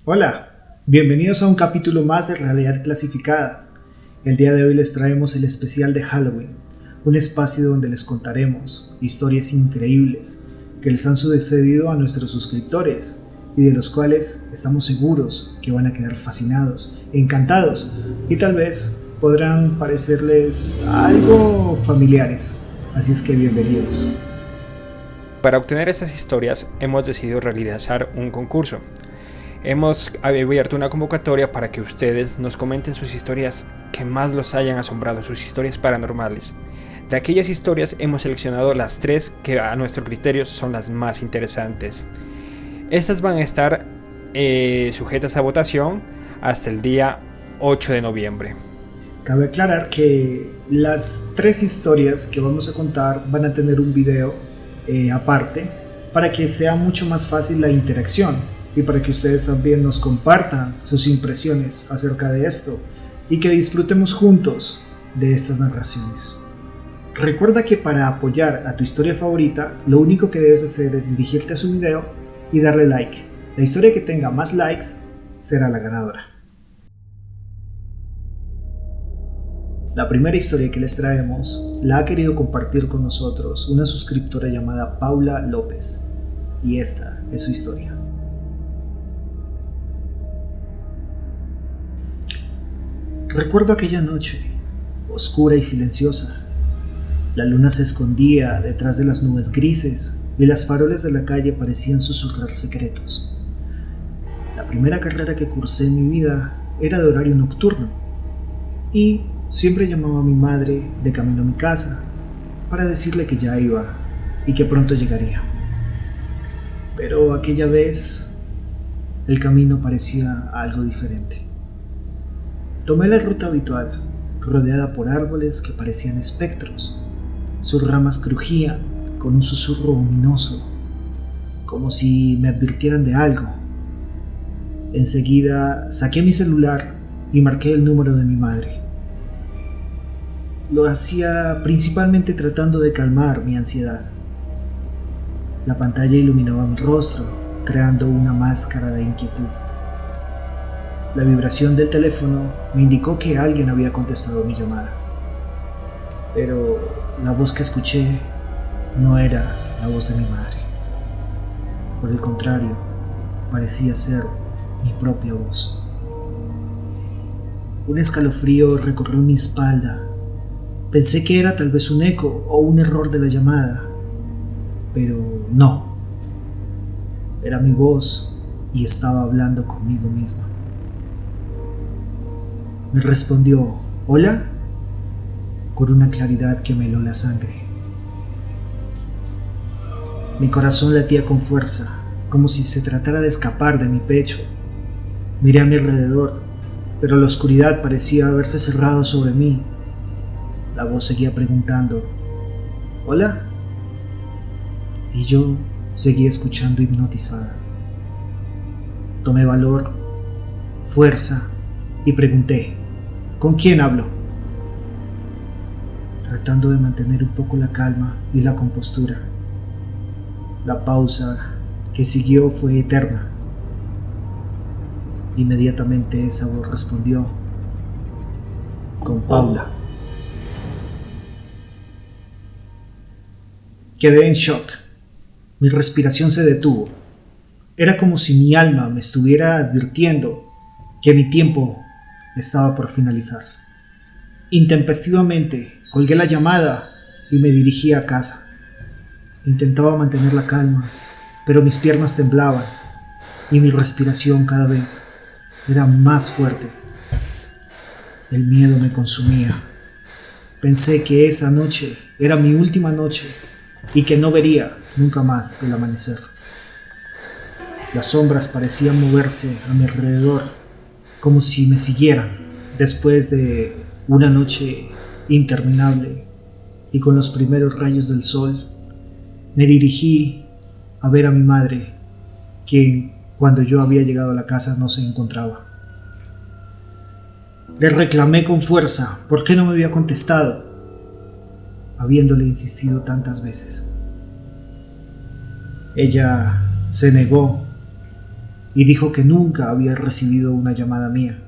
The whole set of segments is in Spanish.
Hola, bienvenidos a un capítulo más de Realidad Clasificada. El día de hoy les traemos el especial de Halloween, un espacio donde les contaremos historias increíbles que les han sucedido a nuestros suscriptores y de los cuales estamos seguros que van a quedar fascinados, encantados y tal vez podrán parecerles algo familiares. Así es que bienvenidos. Para obtener estas historias hemos decidido realizar un concurso. Hemos abierto una convocatoria para que ustedes nos comenten sus historias que más los hayan asombrado, sus historias paranormales. De aquellas historias hemos seleccionado las 3 que a nuestro criterio son las más interesantes. Estas van a estar sujetas a votación hasta el día 8 de noviembre. Cabe aclarar que las 3 historias que vamos a contar van a tener un video aparte para que sea mucho más fácil la interacción y para que ustedes también nos compartan sus impresiones acerca de esto y que disfrutemos juntos de estas narraciones. Recuerda que para apoyar a tu historia favorita, lo único que debes hacer es dirigirte a su video y darle like. La historia que tenga más likes será la ganadora. La primera historia que les traemos la ha querido compartir con nosotros una suscriptora llamada Paula López, y esta es su historia. Recuerdo aquella noche, oscura y silenciosa. La luna se escondía detrás de las nubes grises y las faroles de la calle parecían susurrar secretos. La primera carrera que cursé en mi vida era de horario nocturno y siempre llamaba a mi madre de camino a mi casa para decirle que ya iba y que pronto llegaría. Pero aquella vez el camino parecía algo diferente. Tomé la ruta habitual, rodeada por árboles que parecían espectros. Sus ramas crujían con un susurro ominoso, como si me advirtieran de algo. Enseguida saqué mi celular y marqué el número de mi madre. Lo hacía principalmente tratando de calmar mi ansiedad. La pantalla iluminaba mi rostro, creando una máscara de inquietud. La vibración del teléfono me indicó que alguien había contestado mi llamada. Pero la voz que escuché no era la voz de mi madre. Por el contrario, parecía ser mi propia voz. Un escalofrío recorrió mi espalda. Pensé que era tal vez un eco o un error de la llamada, pero no. Era mi voz y estaba hablando conmigo misma. Me respondió, ¿hola?, con una claridad que me heló la sangre. Mi corazón latía con fuerza, como si se tratara de escapar de mi pecho. Miré a mi alrededor, pero la oscuridad parecía haberse cerrado sobre mí. La voz seguía preguntando, ¿hola? Y yo seguía escuchando hipnotizada. Tomé valor, fuerza y pregunté, ¿con quién hablo? Tratando de mantener un poco la calma y la compostura. La pausa que siguió fue eterna. Inmediatamente esa voz respondió, con Paula. Quedé en shock. Mi respiración se detuvo. Era como si mi alma me estuviera advirtiendo que mi tiempo estaba por finalizar. Intempestivamente colgué la llamada y me dirigí a casa. Intentaba mantener la calma, pero mis piernas temblaban y mi respiración cada vez era más fuerte. El miedo me consumía. Pensé que esa noche era mi última noche y que no vería nunca más el amanecer. Las sombras parecían moverse a mi alrededor, como si me siguieran después de una noche interminable, y con los primeros rayos del sol me dirigí a ver a mi madre, quien cuando yo había llegado a la casa no se encontraba. Le reclamé con fuerza por qué no me había contestado, habiéndole insistido tantas veces. Ella se negó y dijo que nunca había recibido una llamada mía.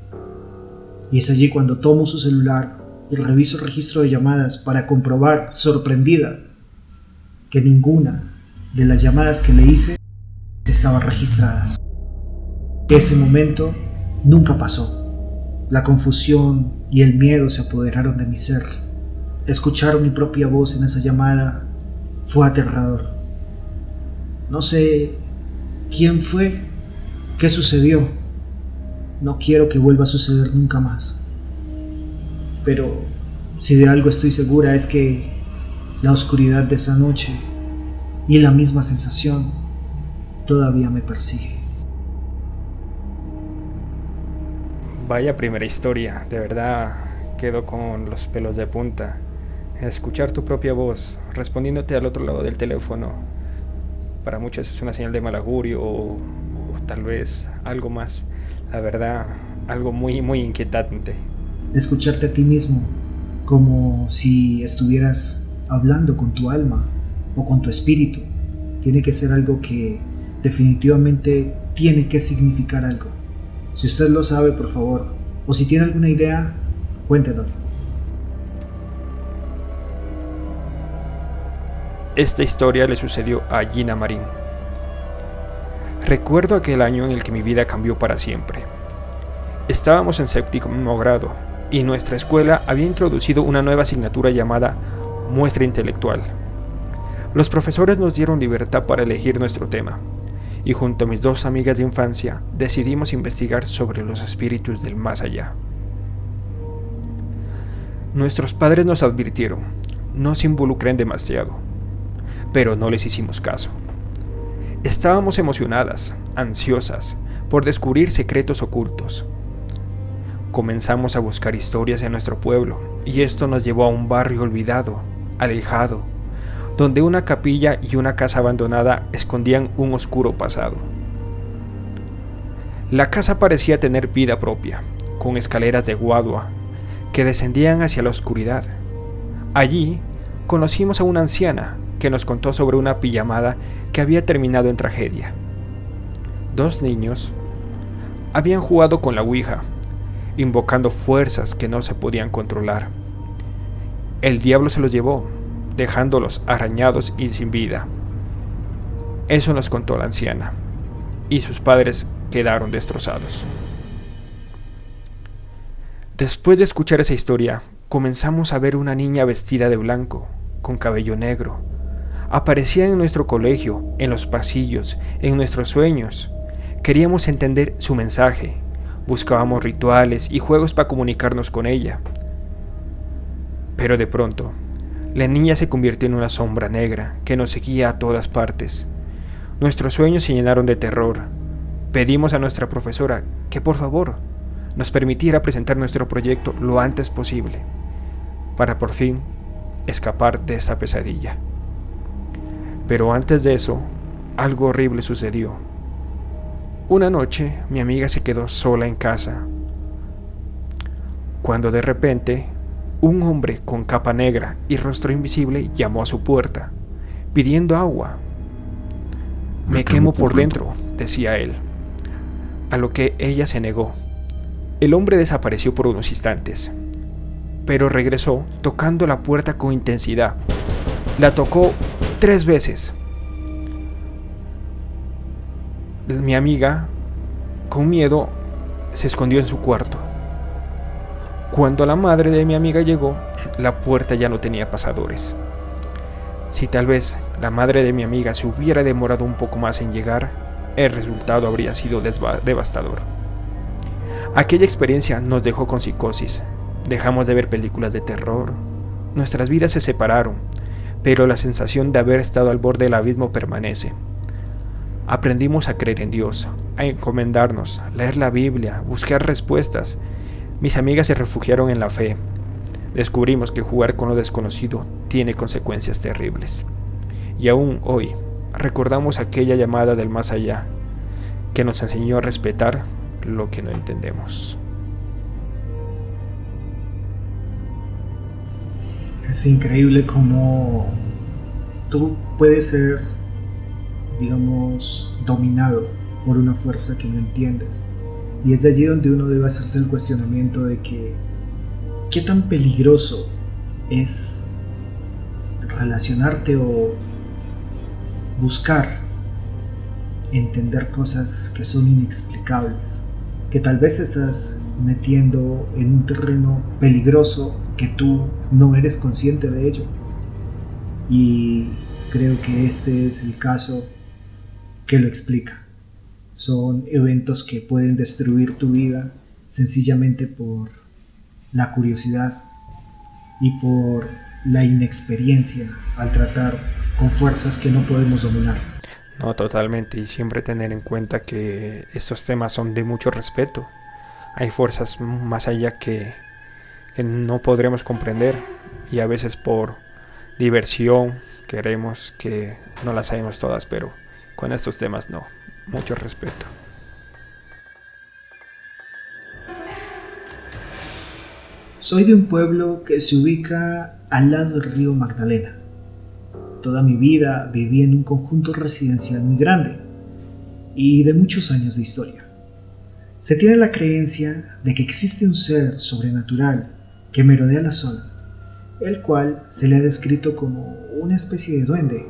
Y es allí cuando tomo su celular y reviso el registro de llamadas para comprobar, sorprendida, que ninguna de las llamadas que le hice estaban registradas. Ese momento nunca pasó. La confusión y el miedo se apoderaron de mi ser. Escuchar mi propia voz en esa llamada fue aterrador. No sé quién fue, qué sucedió. No quiero que vuelva a suceder nunca más. Pero si de algo estoy segura es que la oscuridad de esa noche y la misma sensación todavía me persigue. Vaya primera historia, de verdad quedo con los pelos de punta. Escuchar tu propia voz respondiéndote al otro lado del teléfono, para muchos es una señal de mal augurio o tal vez algo más. La verdad, algo muy inquietante. Escucharte a ti mismo como si estuvieras hablando con tu alma o con tu espíritu tiene que ser algo que definitivamente tiene que significar algo. Si usted lo sabe, por favor, o si tiene alguna idea, cuéntenos. Esta historia le sucedió a Gina Marín. Recuerdo aquel año en el que mi vida cambió para siempre. Estábamos en 7º grado y nuestra escuela había introducido una nueva asignatura llamada Muestra Intelectual. Los profesores nos dieron libertad para elegir nuestro tema y junto a mis 2 amigas de infancia decidimos investigar sobre los espíritus del más allá. Nuestros padres nos advirtieron, no se involucren demasiado, pero no les hicimos caso. Estábamos emocionadas, ansiosas, por descubrir secretos ocultos. Comenzamos a buscar historias en nuestro pueblo, y esto nos llevó a un barrio olvidado, alejado, donde una capilla y una casa abandonada escondían un oscuro pasado. La casa parecía tener vida propia, con escaleras de guadua que descendían hacia la oscuridad. Allí conocimos a una anciana que nos contó sobre una pijamada que había terminado en tragedia. 2 niños habían jugado con la ouija, invocando fuerzas que no se podían controlar. El diablo se los llevó, dejándolos arañados y sin vida. Eso nos contó la anciana, y sus padres quedaron destrozados. Después de escuchar esa historia, comenzamos a ver una niña vestida de blanco, con cabello negro. Aparecía en nuestro colegio, en los pasillos, en nuestros sueños. Queríamos entender su mensaje. Buscábamos rituales y juegos para comunicarnos con ella. Pero de pronto, la niña se convirtió en una sombra negra que nos seguía a todas partes. Nuestros sueños se llenaron de terror. Pedimos a nuestra profesora que por favor nos permitiera presentar nuestro proyecto lo antes posible, para por fin escapar de esa pesadilla. Pero antes de eso, algo horrible sucedió. Una noche, mi amiga se quedó sola en casa, cuando de repente, un hombre con capa negra y rostro invisible llamó a su puerta, pidiendo agua. Me quemo por dentro, decía él, a lo que ella se negó. El hombre desapareció por unos instantes, pero regresó tocando la puerta con intensidad. La tocó 3 veces. Mi amiga, con miedo, se escondió en su cuarto. Cuando la madre de mi amiga llegó, la puerta ya no tenía pasadores. Si tal vez la madre de mi amiga se hubiera demorado un poco más en llegar, el resultado habría sido devastador. Aquella experiencia nos dejó con psicosis. Dejamos de ver películas de terror. Nuestras vidas se separaron, pero la sensación de haber estado al borde del abismo permanece. Aprendimos a creer en Dios, a encomendarnos, leer la Biblia, buscar respuestas. Mis amigas se refugiaron en la fe. Descubrimos que jugar con lo desconocido tiene consecuencias terribles. Y aún hoy recordamos aquella llamada del más allá que nos enseñó a respetar lo que no entendemos. Es increíble cómo tú puedes ser, digamos, dominado por una fuerza que no entiendes. Y es de allí donde uno debe hacerse el cuestionamiento de que qué tan peligroso es relacionarte o buscar entender cosas que son inexplicables, que tal vez te estás metiendo en un terreno peligroso que tú no eres consciente de ello. Y creo que este es el caso que lo explica. Son eventos que pueden destruir tu vida sencillamente por la curiosidad y por la inexperiencia al tratar con fuerzas que no podemos dominar. No, totalmente, y siempre tener en cuenta que estos temas son de mucho respeto. Hay fuerzas más allá que no podremos comprender, y a veces por diversión queremos que no las sabemos todas, pero con estos temas no. Mucho respeto. Soy de un pueblo que se ubica al lado del río Magdalena. Toda mi vida viví en un conjunto residencial muy grande y de muchos años de historia. Se tiene la creencia de que existe un ser sobrenatural que merodea la zona, el cual se le ha descrito como una especie de duende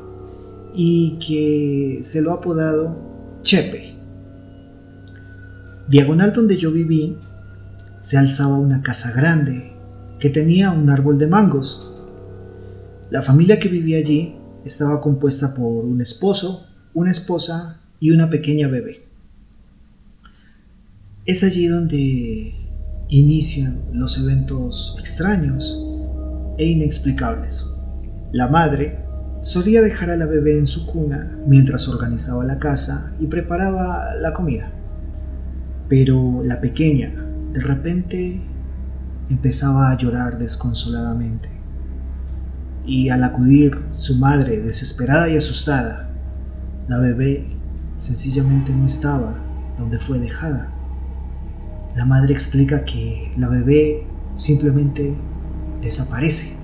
y que se lo ha apodado Chepe. Diagonal donde yo viví se alzaba una casa grande que tenía un árbol de mangos. La familia que vivía allí estaba compuesta por un esposo, una esposa y una pequeña bebé. Es allí donde inician los eventos extraños e inexplicables. La madre solía dejar a la bebé en su cuna mientras organizaba la casa y preparaba la comida. Pero la pequeña, de repente, empezaba a llorar desconsoladamente. Y al acudir su madre, desesperada y asustada, la bebé sencillamente no estaba donde fue dejada. La madre explica que la bebé simplemente desaparece.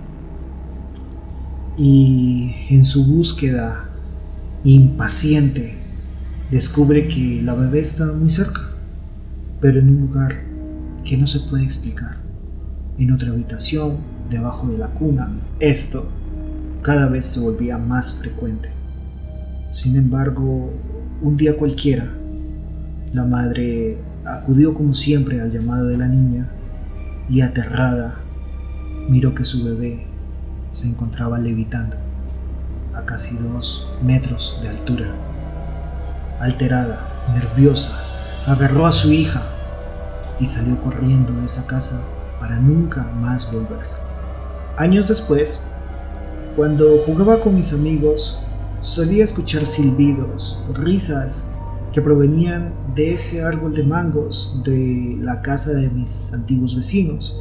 Y en su búsqueda impaciente descubre que la bebé está muy cerca, pero en un lugar que no se puede explicar, en otra habitación, debajo de la cuna. Esto cada vez se volvía más frecuente. Sin embargo, un día cualquiera, la madre acudió como siempre al llamado de la niña y aterrada miró que su bebé se encontraba levitando a casi 2 metros de altura. Alterada, nerviosa, agarró a su hija y salió corriendo de esa casa para nunca más volver. Años después, cuando jugaba con mis amigos, solía escuchar silbidos, risas que provenían de ese árbol de mangos de la casa de mis antiguos vecinos,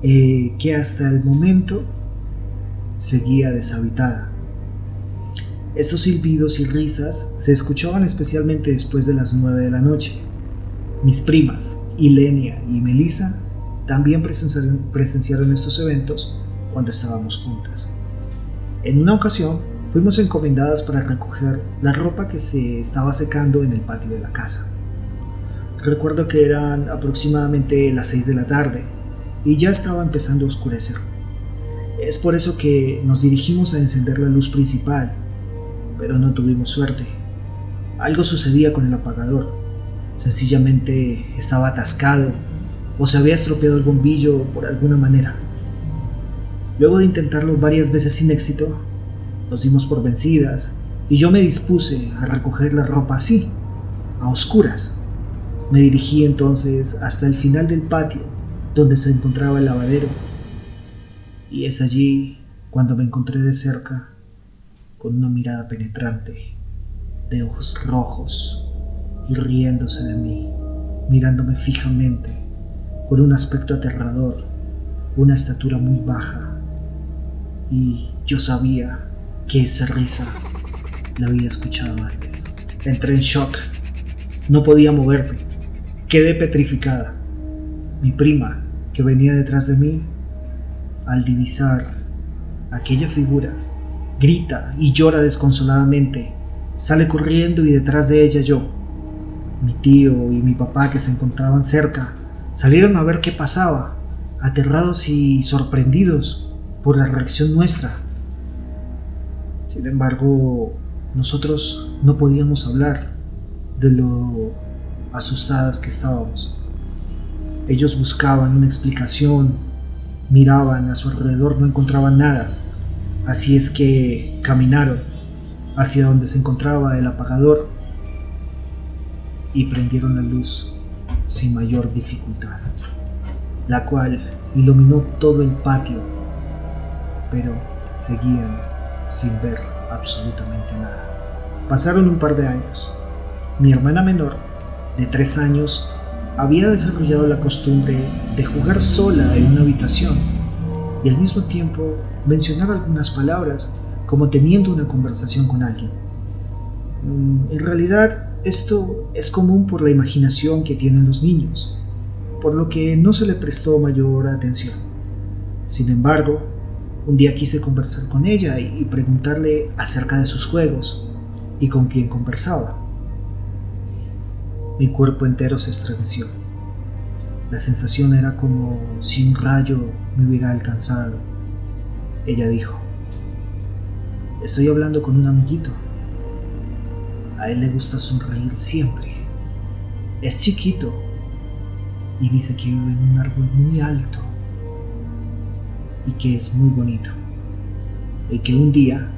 que hasta el momento seguía deshabitada. Estos silbidos y risas se escuchaban especialmente después de las 9 de la noche. Mis primas, Ilenia y Melissa, también presenciaron estos eventos cuando estábamos juntas. En una ocasión, fuimos encomendadas para recoger la ropa que se estaba secando en el patio de la casa. Recuerdo que eran aproximadamente las 6 de la tarde y ya estaba empezando a oscurecer. Es por eso que nos dirigimos a encender la luz principal, pero no tuvimos suerte. Algo sucedía con el apagador. Sencillamente estaba atascado o se había estropeado el bombillo por alguna manera. Luego de intentarlo varias veces sin éxito, nos dimos por vencidas y yo me dispuse a recoger la ropa así, a oscuras. Me dirigí entonces hasta el final del patio, donde se encontraba el lavadero. Y es allí cuando me encontré de cerca con una mirada penetrante, de ojos rojos y riéndose de mí, mirándome fijamente, con un aspecto aterrador, una estatura muy baja. Y yo sabía que esa risa la había escuchado antes. Entré en shock, no podía moverme, quedé petrificada. Mi prima, que venía detrás de mí, al divisar aquella figura, grita y llora desconsoladamente, sale corriendo y detrás de ella yo. Mi tío y mi papá, que se encontraban cerca, salieron a ver qué pasaba, aterrados y sorprendidos por la reacción nuestra. Sin embargo, nosotros no podíamos hablar de lo asustadas que estábamos. Ellos buscaban una explicación, miraban a su alrededor, no encontraban nada. Así es que caminaron hacia donde se encontraba el apagador y prendieron la luz sin mayor dificultad, la cual iluminó todo el patio, pero seguían sin ver absolutamente nada. Pasaron un par de años. Mi hermana menor, de 3 años, había desarrollado la costumbre de jugar sola en una habitación y al mismo tiempo mencionar algunas palabras como teniendo una conversación con alguien. En realidad, esto es común por la imaginación que tienen los niños, por lo que no se le prestó mayor atención. Sin embargo, un día quise conversar con ella y preguntarle acerca de sus juegos y con quién conversaba. Mi cuerpo entero se estremeció. La sensación era como si un rayo me hubiera alcanzado. Ella dijo: estoy hablando con un amiguito. A él le gusta sonreír siempre. Es chiquito y dice que vive en un árbol muy alto y que es muy bonito y que un día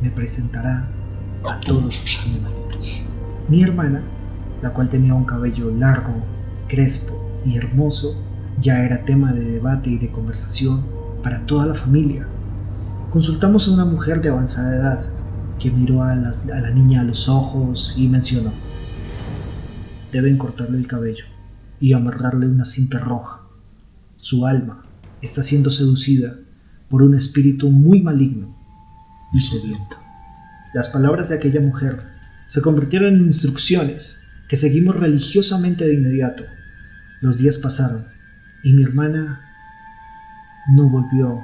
me presentará a todos sus animalitos. Mi hermana, la cual tenía un cabello largo, crespo y hermoso, ya era tema de debate y de conversación para toda la familia. Consultamos a una mujer de avanzada edad que miró a la niña a los ojos y mencionó: deben cortarle el cabello y amarrarle una cinta roja. Su alma está siendo seducida por un espíritu muy maligno y sediento. Las palabras de aquella mujer se convirtieron en instrucciones que seguimos religiosamente de inmediato. Los días pasaron y mi hermana no volvió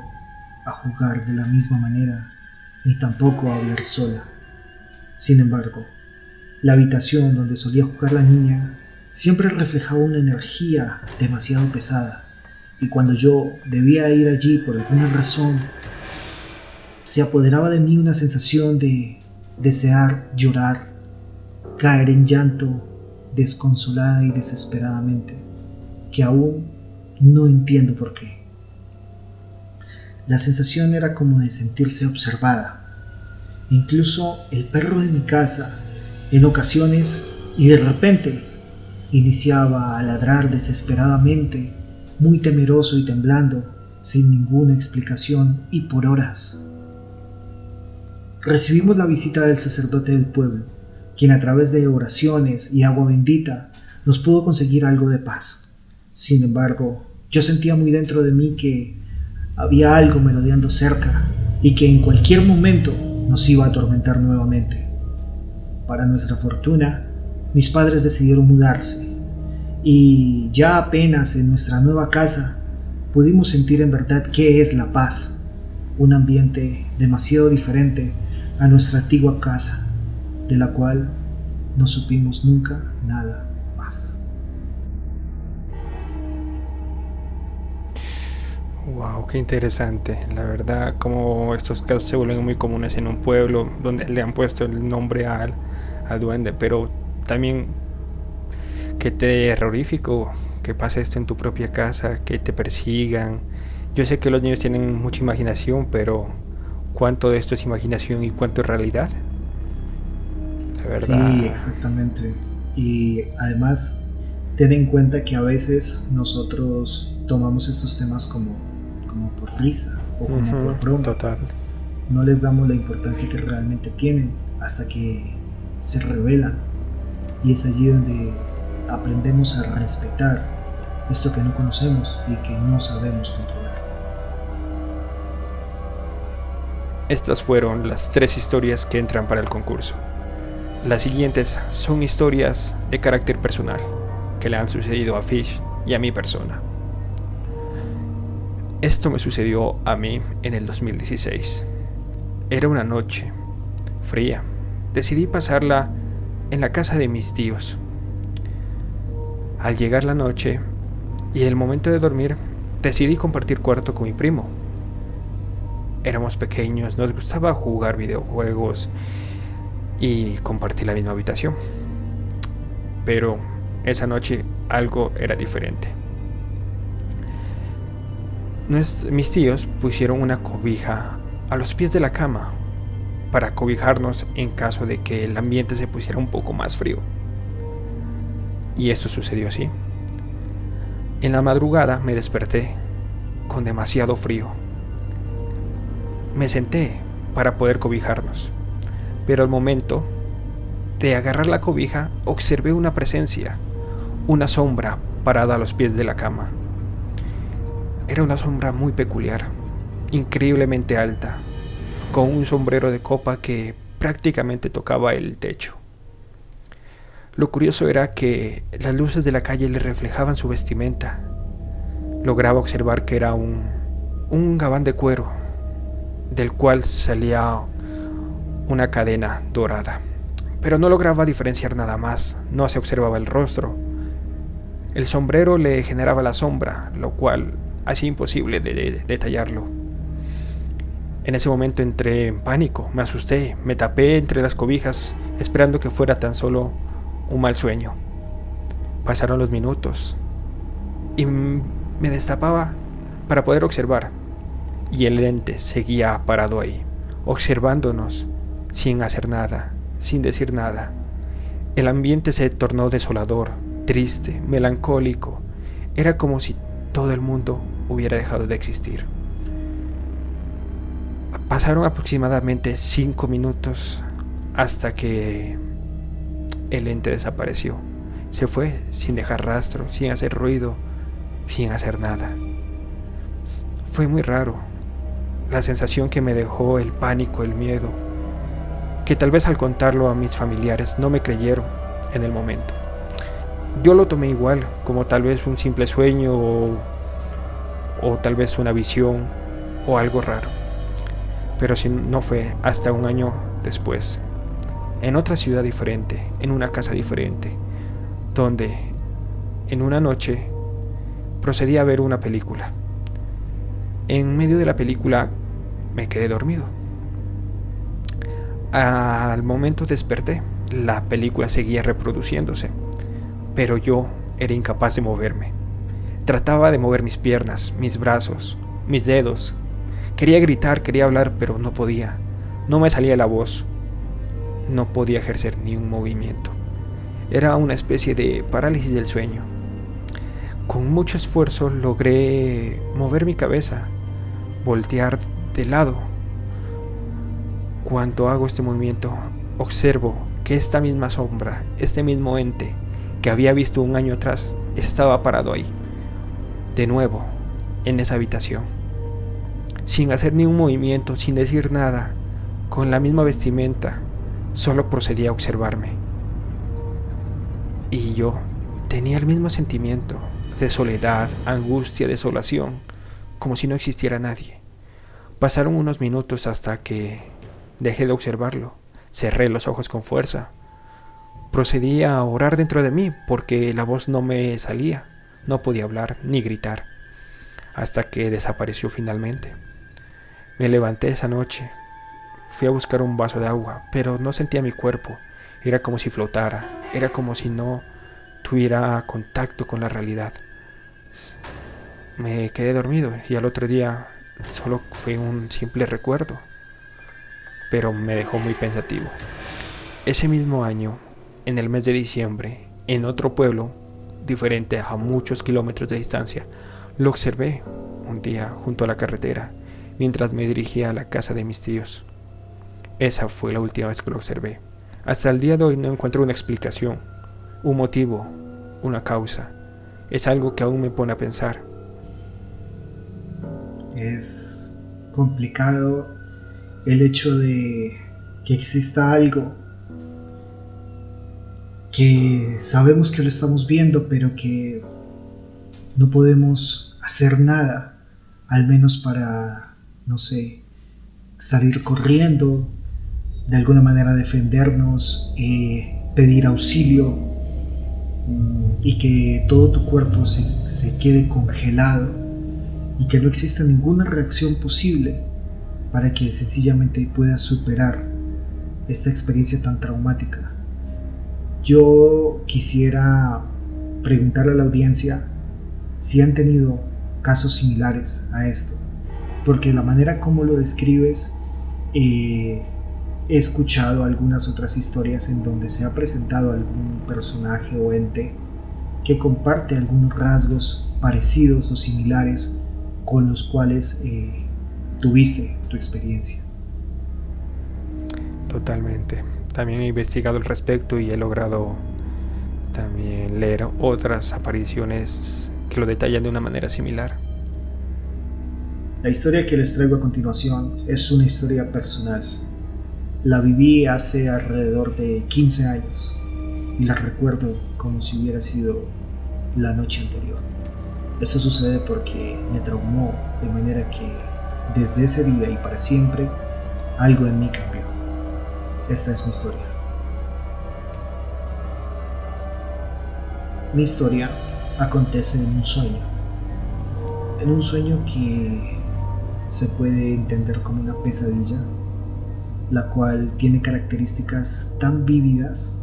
a jugar de la misma manera ni tampoco a hablar sola. Sin embargo, la habitación donde solía jugar la niña siempre reflejaba una energía demasiado pesada, y cuando yo debía ir allí por alguna razón, se apoderaba de mí una sensación de desear llorar, caer en llanto desconsolada y desesperadamente, que aún no entiendo por qué. La sensación era como de sentirse observada. Incluso el perro de mi casa, en ocasiones y de repente, iniciaba a ladrar desesperadamente, muy temeroso y temblando, sin ninguna explicación y por horas. Recibimos la visita del sacerdote del pueblo, quien a través de oraciones y agua bendita nos pudo conseguir algo de paz. Sin embargo, yo sentía muy dentro de mí que había algo merodeando cerca y que en cualquier momento nos iba a atormentar nuevamente. Para nuestra fortuna, mis padres decidieron mudarse y ya apenas en nuestra nueva casa pudimos sentir en verdad qué es la paz, un ambiente demasiado diferente a nuestra antigua casa, de la cual no supimos nunca nada más. Wow, qué interesante. La verdad, como estos casos se vuelven muy comunes en un pueblo donde le han puesto el nombre al duende, pero también qué terrorífico que pase esto en tu propia casa, que te persigan. Yo sé que los niños tienen mucha imaginación, pero ¿cuánto de esto es imaginación y cuánto es realidad? La verdad. Sí, exactamente. Y además, ten en cuenta que a veces nosotros tomamos estos temas como por risa o como por broma. Total. No les damos la importancia que realmente tienen hasta que se revelan, y es allí donde aprendemos a respetar esto que no conocemos y que no sabemos controlar. Estas fueron las 3 historias que entran para el concurso. Las siguientes son historias de carácter personal que le han sucedido a Fish y a mi persona. Esto me sucedió a mí en el 2016. Era una noche fría. Decidí pasarla en la casa de mis tíos. Al llegar la noche y el momento de dormir, decidí compartir cuarto con mi primo. Éramos pequeños, nos gustaba jugar videojuegos y compartir la misma habitación. Pero esa noche algo era diferente. Mis tíos pusieron una cobija a los pies de la cama para cobijarnos en caso de que el ambiente se pusiera un poco más frío. Y esto sucedió así. En la madrugada me desperté con demasiado frío. Me senté para poder cobijarnos, pero al momento de agarrar la cobija observé una presencia, una sombra parada a los pies de la cama. Era una sombra muy peculiar, increíblemente alta, con un sombrero de copa que prácticamente tocaba el techo. Lo curioso era que las luces de la calle le reflejaban su vestimenta. Lograba observar que era un gabán de cuero, del cual salía una cadena dorada. Pero no lograba diferenciar nada más, no se observaba el rostro. El sombrero le generaba la sombra, lo cual hacía imposible de detallarlo. En ese momento entré en pánico, me asusté, me tapé entre las cobijas, esperando que fuera tan solo un mal sueño. Pasaron los minutos y me destapaba para poder observar, y el ente seguía parado ahí, observándonos, sin hacer nada, sin decir nada. El ambiente se tornó desolador, triste, melancólico. Era como si todo el mundo hubiera dejado de existir. Pasaron aproximadamente 5 minutos hasta que el ente desapareció. Se fue sin dejar rastro, sin hacer ruido, sin hacer nada. Fue muy raro. La sensación que me dejó, el pánico, el miedo, que tal vez al contarlo a mis familiares no me creyeron en el momento. Yo lo tomé igual, como tal vez un simple sueño o tal vez una visión o algo raro. Pero si no fue hasta un año después, en otra ciudad diferente, en una casa diferente, donde en una noche procedí a ver una película. En medio de la película me quedé dormido. Al momento desperté, la película seguía reproduciéndose, pero yo era incapaz de moverme. Trataba de mover mis piernas, mis brazos, mis dedos. Quería gritar, quería hablar, pero no podía. No me salía la voz. No podía ejercer ni un movimiento. Era una especie de parálisis del sueño. Con mucho esfuerzo logré mover mi cabeza, voltear de lado. Cuando hago este movimiento, observo que esta misma sombra, este mismo ente que había visto un año atrás, estaba parado ahí, de nuevo, en esa habitación, sin hacer ni un movimiento, sin decir nada, con la misma vestimenta. Solo procedía a observarme. Y yo tenía el mismo sentimiento de soledad, angustia, desolación, como si no existiera nadie. Pasaron unos minutos hasta que dejé de observarlo. Cerré los ojos con fuerza. Procedí a orar dentro de mí porque la voz no me salía. No podía hablar ni gritar. Hasta que desapareció finalmente. Me levanté esa noche. Fui a buscar un vaso de agua, pero no sentía mi cuerpo. Era como si flotara. Era como si no tuviera contacto con la realidad. Me quedé dormido y al otro día solo fue un simple recuerdo, pero me dejó muy pensativo. Ese mismo año, en el mes de diciembre, en otro pueblo diferente a muchos kilómetros de distancia, lo observé un día junto a la carretera mientras me dirigía a la casa de mis tíos. Esa fue la última vez que lo observé. Hasta el día de hoy no encuentro una explicación, un motivo, una causa. Es algo que aún me pone a pensar. Es complicado el hecho de que exista algo que sabemos que lo estamos viendo, pero que no podemos hacer nada, al menos para, no sé, salir corriendo, de alguna manera defendernos, pedir auxilio, y que todo tu cuerpo se quede congelado y que no exista ninguna reacción posible para que sencillamente puedas superar esta experiencia tan traumática. Yo quisiera preguntarle a la audiencia si han tenido casos similares a esto, porque la manera como lo describes, he escuchado algunas otras historias en donde se ha presentado algún personaje o ente que comparte algunos rasgos parecidos o similares con los cuales tuviste tu experiencia. Totalmente. También he investigado al respecto y he logrado también leer otras apariciones que lo detallan de una manera similar. La historia que les traigo a continuación es una historia personal. La viví hace alrededor de 15 años y la recuerdo como si hubiera sido la noche anterior. Esto sucede porque me traumó de manera que desde ese día y para siempre algo en mí cambió. Esta es mi historia. Mi historia acontece en un sueño. En un sueño que se puede entender como una pesadilla, la cual tiene características tan vívidas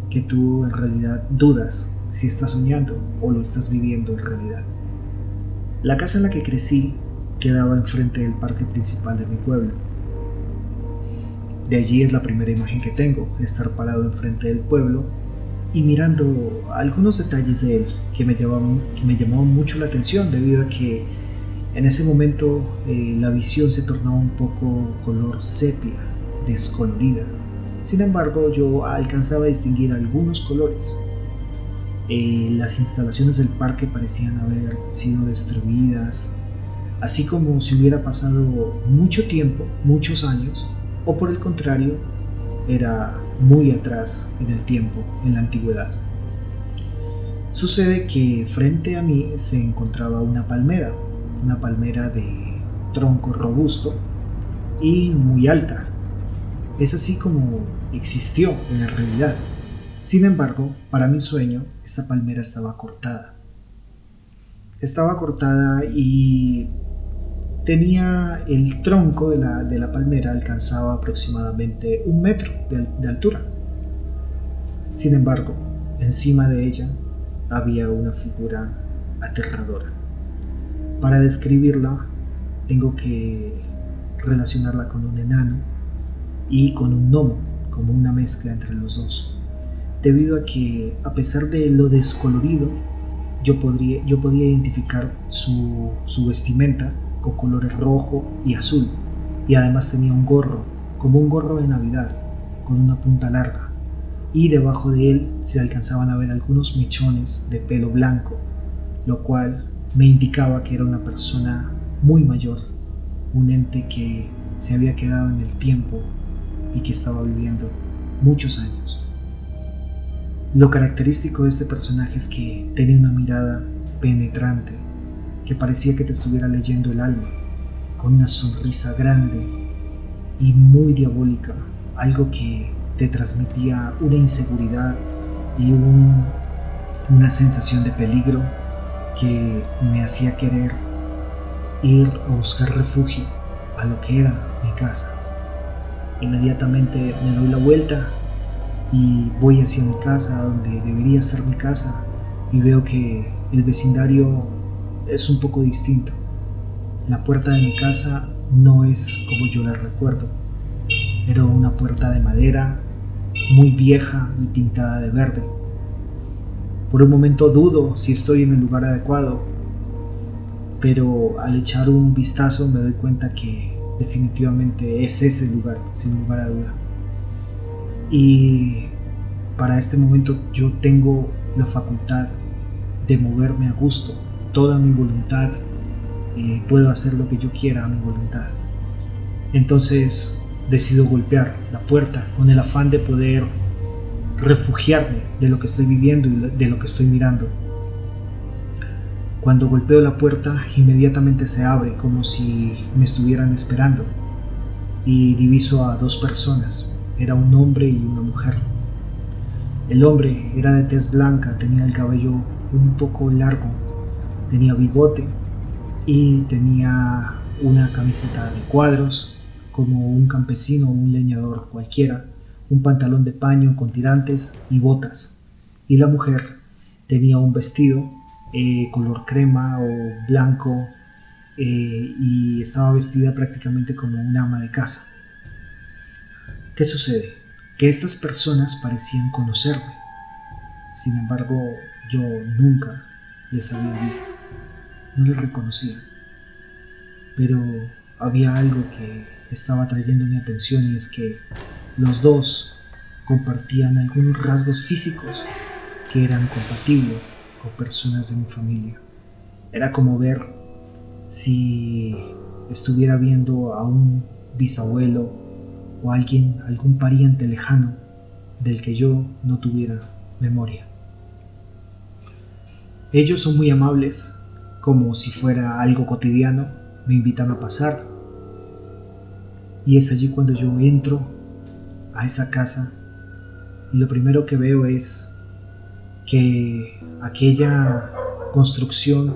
que tú en realidad dudas si estás soñando o lo estás viviendo en realidad. La casa en la que crecí quedaba enfrente del parque principal de mi pueblo. De allí es la primera imagen que tengo, estar parado enfrente del pueblo y mirando algunos detalles de él que me llamaban mucho la atención, debido a que en ese momento la visión se tornaba un poco color sepia, descolorida. Sin embargo, yo alcanzaba a distinguir algunos colores. Las instalaciones del parque parecían haber sido destruidas, así como si hubiera pasado mucho tiempo, muchos años, o por el contrario, era muy atrás en el tiempo, en la antigüedad. Sucede que frente a mí se encontraba una palmera de tronco robusto y muy alta. Es así como existió en la realidad. Sin embargo, para mi sueño, esta palmera estaba cortada. Estaba cortada y tenía el tronco de la palmera, alcanzaba aproximadamente 1 metro de altura. Sin embargo, encima de ella había una figura aterradora. Para describirla, tengo que relacionarla con un enano y con un gnomo, como una mezcla entre los dos. Debido a que, a pesar de lo descolorido, yo podía identificar su vestimenta con colores rojo y azul, y además tenía un gorro, como un gorro de Navidad, con una punta larga, y debajo de él se alcanzaban a ver algunos mechones de pelo blanco, lo cual me indicaba que era una persona muy mayor, un ente que se había quedado en el tiempo y que estaba viviendo muchos años. Lo característico de este personaje es que tenía una mirada penetrante, que parecía que te estuviera leyendo el alma, con una sonrisa grande y muy diabólica, algo que te transmitía una inseguridad y una sensación de peligro que me hacía querer ir a buscar refugio a lo que era mi casa. Inmediatamente me doy la vuelta y voy hacia mi casa, donde debería estar mi casa, y veo que el vecindario es un poco distinto. La puerta de mi casa no es como yo la recuerdo. Era una puerta de madera, muy vieja y pintada de verde. Por un momento dudo si estoy en el lugar adecuado, pero al echar un vistazo me doy cuenta que definitivamente es ese lugar, sin lugar a duda. Y para este momento yo tengo la facultad de moverme a gusto, toda mi voluntad, puedo hacer lo que yo quiera a mi voluntad. Entonces decido golpear la puerta con el afán de poder refugiarme de lo que estoy viviendo y de lo que estoy mirando. Cuando golpeo la puerta, inmediatamente se abre como si me estuvieran esperando, y diviso a 2 personas. Era un hombre y una mujer. El hombre era de tez blanca, tenía el cabello un poco largo, tenía bigote y tenía una camiseta de cuadros, como un campesino o un leñador cualquiera, un pantalón de paño con tirantes y botas. Y la mujer tenía un vestido color crema o blanco y estaba vestida prácticamente como una ama de casa. ¿Qué sucede? Que estas personas parecían conocerme. Sin embargo, yo nunca les había visto, no les reconocía. Pero había algo que estaba atrayendo mi atención, y es que los dos compartían algunos rasgos físicos que eran compatibles con personas de mi familia. Era como ver si estuviera viendo a un bisabuelo o algún pariente lejano del que yo no tuviera memoria. Ellos son muy amables, como si fuera algo cotidiano, me invitan a pasar, y es allí cuando yo entro a esa casa y lo primero que veo es que aquella construcción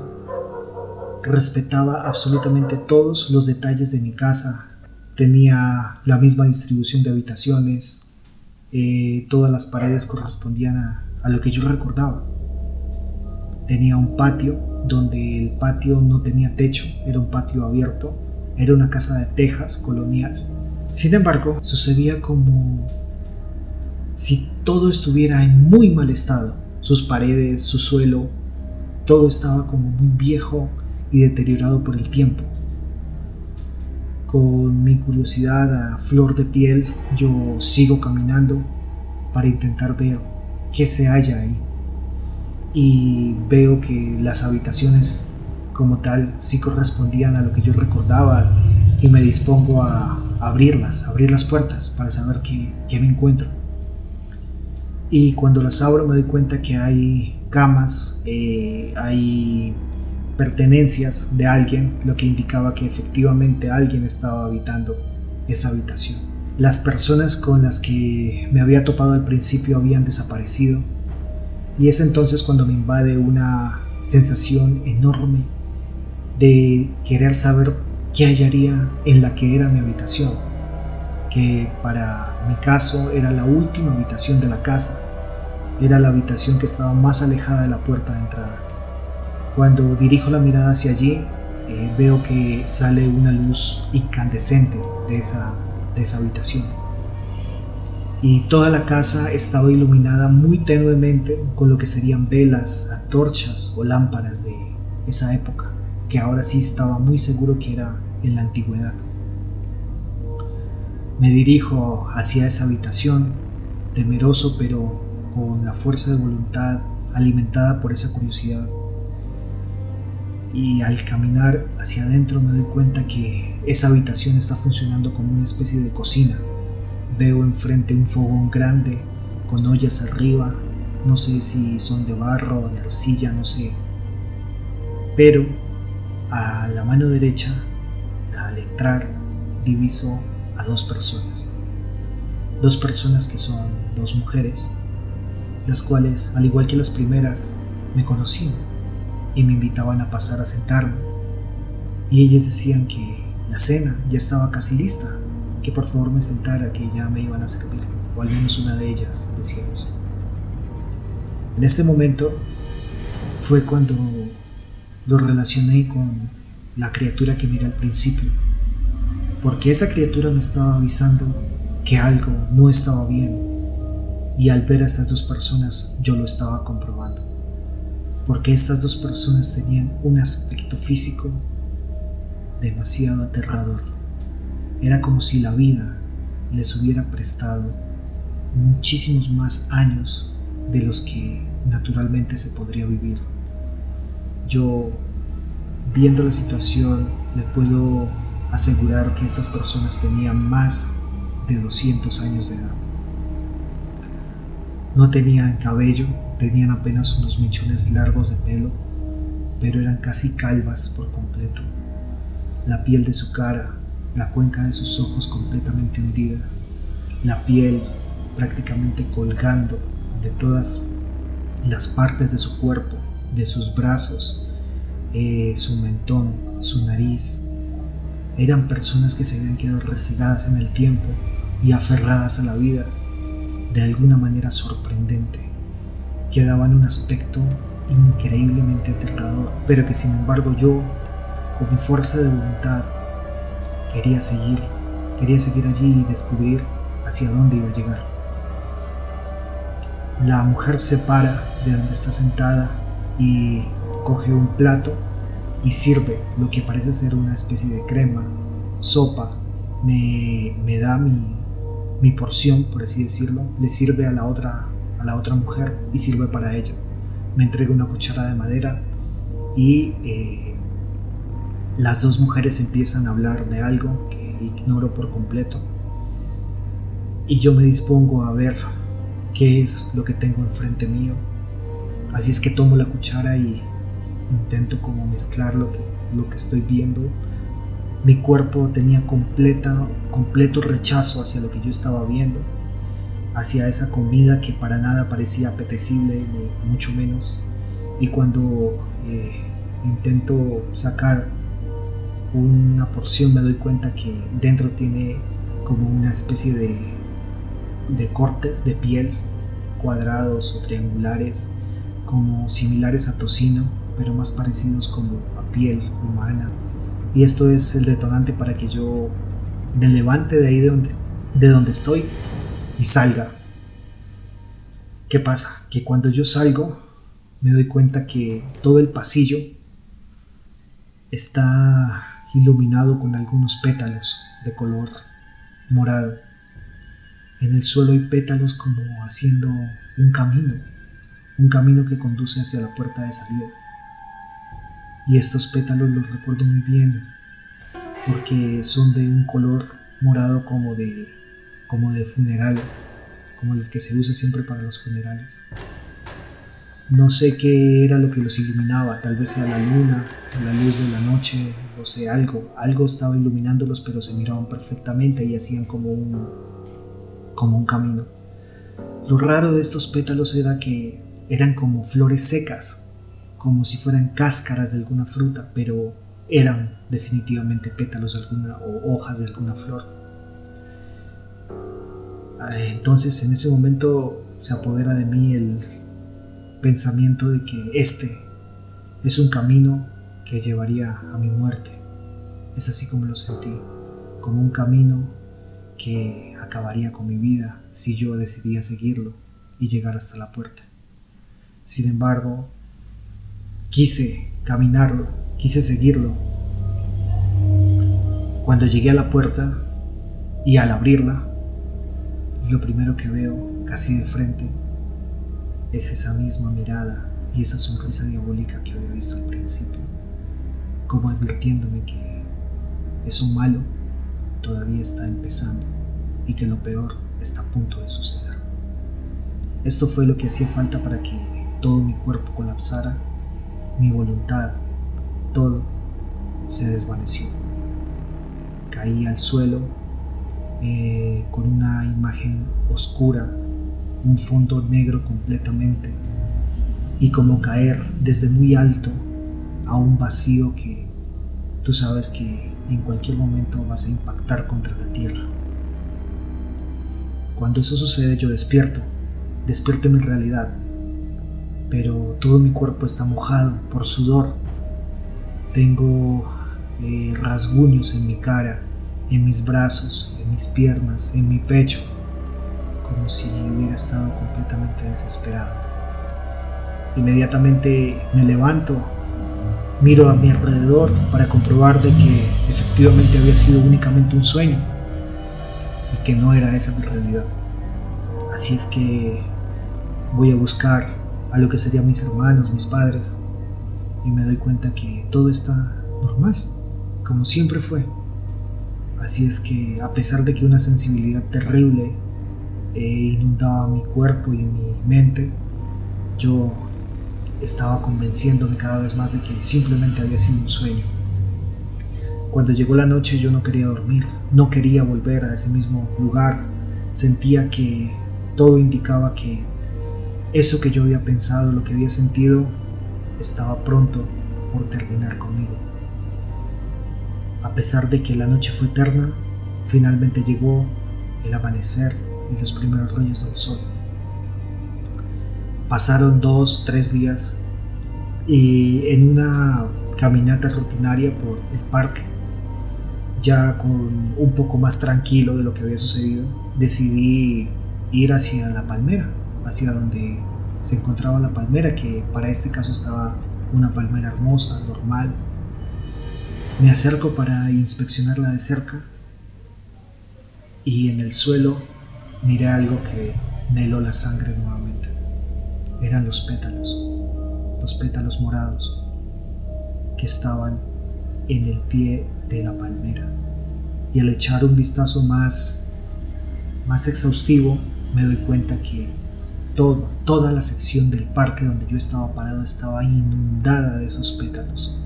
respetaba absolutamente todos los detalles de mi casa. Tenía la misma distribución de habitaciones, todas las paredes correspondían a lo que yo recordaba. Tenía un patio donde el patio no tenía techo, era un patio abierto, era una casa de tejas colonial. Sin embargo, sucedía como si todo estuviera en muy mal estado. Sus paredes, su suelo, todo estaba como muy viejo y deteriorado por el tiempo. Con mi curiosidad a flor de piel, yo sigo caminando para intentar ver qué se halla ahí. Y veo que las habitaciones como tal sí correspondían a lo que yo recordaba, y me dispongo a abrir las puertas para saber qué me encuentro. Y cuando las abro me doy cuenta que hay camas, hay pertenencias de alguien, lo que indicaba que efectivamente alguien estaba habitando esa habitación. Las personas con las que me había topado al principio habían desaparecido, y es entonces cuando me invade una sensación enorme de querer saber qué hallaría en la que era mi habitación, que para mi caso era la última habitación de la casa, era la habitación que estaba más alejada de la puerta de entrada. Cuando dirijo la mirada hacia allí, veo que sale una luz incandescente de esa habitación. Y toda la casa estaba iluminada muy tenuemente con lo que serían velas, antorchas o lámparas de esa época, que ahora sí estaba muy seguro que era en la antigüedad. Me dirijo hacia esa habitación, temeroso pero con la fuerza de voluntad alimentada por esa curiosidad. Y al caminar hacia adentro me doy cuenta que esa habitación está funcionando como una especie de cocina. Veo enfrente un fogón grande con ollas arriba, no sé si son de barro o de arcilla, no sé. Pero a la mano derecha, al entrar, diviso a dos personas que son dos mujeres, las cuales, al igual que las primeras, me conocían y me invitaban a pasar a sentarme, y ellas decían que la cena ya estaba casi lista, que por favor me sentara, que ya me iban a servir, o al menos una de ellas decía eso. En este momento fue cuando lo relacioné con la criatura que miré al principio, porque esa criatura me estaba avisando que algo no estaba bien, y al ver a estas dos personas yo lo estaba comprobando, porque estas dos personas tenían un aspecto físico demasiado aterrador. Era como si la vida les hubiera prestado muchísimos más años de los que naturalmente se podría vivir. Yo, viendo la situación, le puedo asegurar que estas personas tenían más de 200 años de edad. No tenían cabello, tenían apenas unos mechones largos de pelo, pero eran casi calvas por completo. La piel de su cara, la cuenca de sus ojos completamente hundida, la piel prácticamente colgando de todas las partes de su cuerpo, de sus brazos, su mentón, su nariz. Eran personas que se habían quedado rezagadas en el tiempo y aferradas a la vida de alguna manera sorprendente, que daban un aspecto increíblemente aterrador, pero que sin embargo yo, con mi fuerza de voluntad, quería seguir allí y descubrir hacia dónde iba a llegar. La mujer se para de donde está sentada y coge un plato y sirve lo que parece ser una especie de crema, sopa. Me da mi porción, por así decirlo. Le sirve a la otra mujer y sirve para ella. Me entrega una cuchara de madera y las dos mujeres empiezan a hablar de algo que ignoro por completo, y yo me dispongo a ver qué es lo que tengo enfrente mío. Así es que tomo la cuchara y intento como mezclar lo que estoy viendo. Mi cuerpo tenía completo rechazo hacia lo que yo estaba viendo, hacia esa comida que para nada parecía apetecible, mucho menos. Y cuando intento sacar una porción, me doy cuenta que dentro tiene como una especie de cortes de piel, cuadrados o triangulares, como similares a tocino, pero más parecidos como a piel humana. Y esto es el detonante para que yo me levante de ahí de donde estoy y salga. ¿Qué pasa? Que cuando yo salgo me doy cuenta que todo el pasillo está iluminado con algunos pétalos de color morado. En el suelo hay pétalos como haciendo un camino que conduce hacia la puerta de salida. Y estos pétalos los recuerdo muy bien porque son de un color morado como de funerales, como el que se usa siempre para los funerales. No sé qué era lo que los iluminaba, tal vez sea la luna, la luz de la noche, no sé, algo estaba iluminándolos, pero se miraban perfectamente y hacían como un camino. Lo raro de estos pétalos era que eran como flores secas, como si fueran cáscaras de alguna fruta, pero eran definitivamente pétalos de alguna o hojas de alguna flor. Entonces en ese momento se apodera de mí el pensamiento de que este es un camino que llevaría a mi muerte. Es así como lo sentí, como un camino que acabaría con mi vida si yo decidía seguirlo y llegar hasta la puerta. Sin embargo, quise caminarlo, quise seguirlo. Cuando llegué a la puerta y al abrirla, lo primero que veo casi de frente es esa misma mirada y esa sonrisa diabólica que había visto al principio, como advirtiéndome que eso malo todavía está empezando y que lo peor está a punto de suceder. Esto fue lo que hacía falta para que todo mi cuerpo colapsara, mi voluntad, todo se desvaneció. Caí al suelo con una imagen oscura, un fondo negro completamente, y como caer desde muy alto a un vacío que tú sabes que en cualquier momento vas a impactar contra la tierra. Cuando eso sucede yo despierto en mi realidad, pero todo mi cuerpo está mojado por sudor. Tengo rasguños en mi cara, en mis brazos, en mis piernas, en mi pecho, como si hubiera estado completamente desesperado. Inmediatamente me levanto, miro a mi alrededor para comprobar de que efectivamente había sido únicamente un sueño y que no era esa mi realidad. Así es que voy a buscar a lo que serían mis hermanos, mis padres, y me doy cuenta que todo está normal, como siempre fue. Así es que, a pesar de que una sensibilidad terrible inundaba mi cuerpo y mi mente, yo estaba convenciéndome cada vez más de que simplemente había sido un sueño. Cuando llegó la noche yo no quería dormir, no quería volver a ese mismo lugar. Sentía que todo indicaba que Eso que yo había pensado, lo que había sentido, estaba pronto por terminar conmigo. A pesar de que la noche fue eterna, finalmente llegó el amanecer y los primeros rayos del sol. Pasaron 2, 3 días y en una caminata rutinaria por el parque, ya con un poco más tranquilo de lo que había sucedido, decidí ir hacia la palmera, hacia donde se encontraba la palmera, que para este caso estaba una palmera hermosa, normal. Me acerco para inspeccionarla de cerca y en el suelo miré algo que me heló la sangre nuevamente. Eran los pétalos morados que estaban en el pie de la palmera. Y al echar un vistazo más exhaustivo, me doy cuenta que toda la sección del parque donde yo estaba parado estaba inundada de esos pétalos.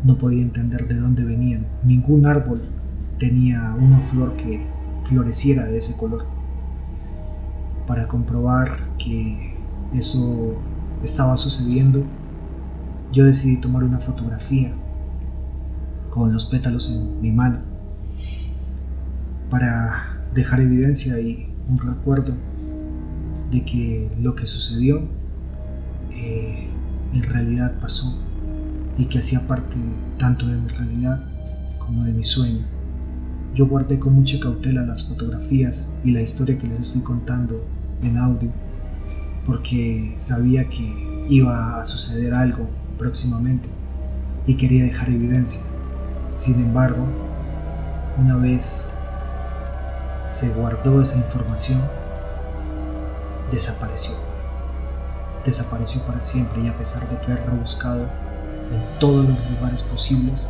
No podía entender de dónde venían. Ningún árbol tenía una flor que floreciera de ese color. Para comprobar que eso estaba sucediendo, yo decidí tomar una fotografía con los pétalos en mi mano para dejar evidencia y un recuerdo de que lo que sucedió en realidad pasó y que hacía parte tanto de mi realidad como de mi sueño. Yo guardé con mucha cautela las fotografías y la historia que les estoy contando en audio porque sabía que iba a suceder algo próximamente y quería dejar evidencia. Sin embargo, una vez se guardó esa información, desapareció para siempre, y a pesar de que he rebuscado en todos los lugares posibles,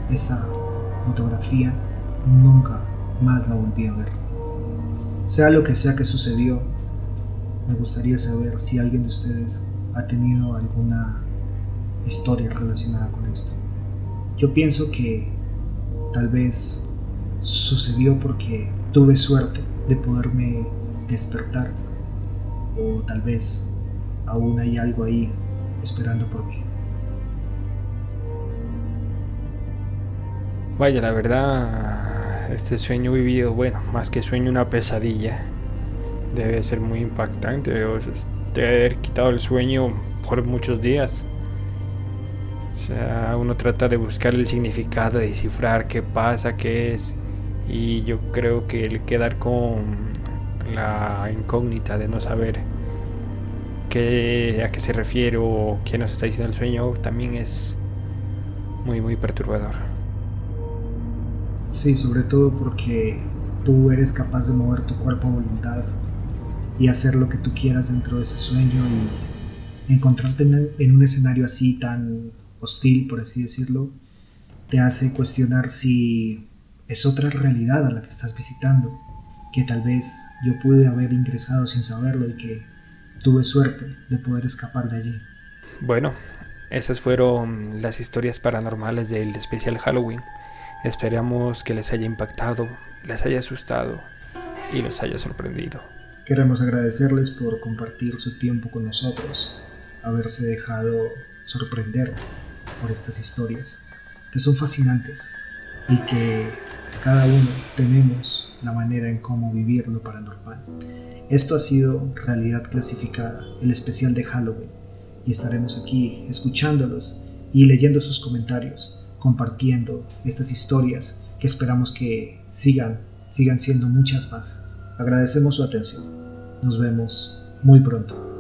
esa fotografía nunca más la volví a ver. Sea lo que sea que sucedió, me gustaría saber si alguien de ustedes ha tenido alguna historia relacionada con esto. Yo pienso que tal vez sucedió porque tuve suerte de poderme despertar, o tal vez aún hay algo ahí esperando por mí. Vaya, la verdad, este sueño vivido, bueno, más que sueño, una pesadilla, debe ser muy impactante. Te haber quitado el sueño por muchos días. O sea, uno trata de buscar el significado, de descifrar qué pasa, qué es. Y yo creo que el quedar con la incógnita de no saber a qué se refiere o qué nos está diciendo el sueño también es muy perturbador. Sí, sobre todo porque tú eres capaz de mover tu cuerpo a voluntad y hacer lo que tú quieras dentro de ese sueño, y encontrarte en un escenario así tan hostil, por así decirlo, te hace cuestionar si es otra realidad a la que estás visitando, que tal vez yo pude haber ingresado sin saberlo y que tuve suerte de poder escapar de allí. Bueno, esas fueron las historias paranormales del especial Halloween. Esperamos que les haya impactado, les haya asustado y los haya sorprendido. Queremos agradecerles por compartir su tiempo con nosotros, haberse dejado sorprender por estas historias, que son fascinantes y que cada uno tenemos la manera en cómo vivir lo paranormal. Esto ha sido Realidad Clasificada, el especial de Halloween, y estaremos aquí escuchándolos y leyendo sus comentarios, compartiendo estas historias que esperamos que sigan siendo muchas más. Agradecemos su atención. Nos vemos muy pronto.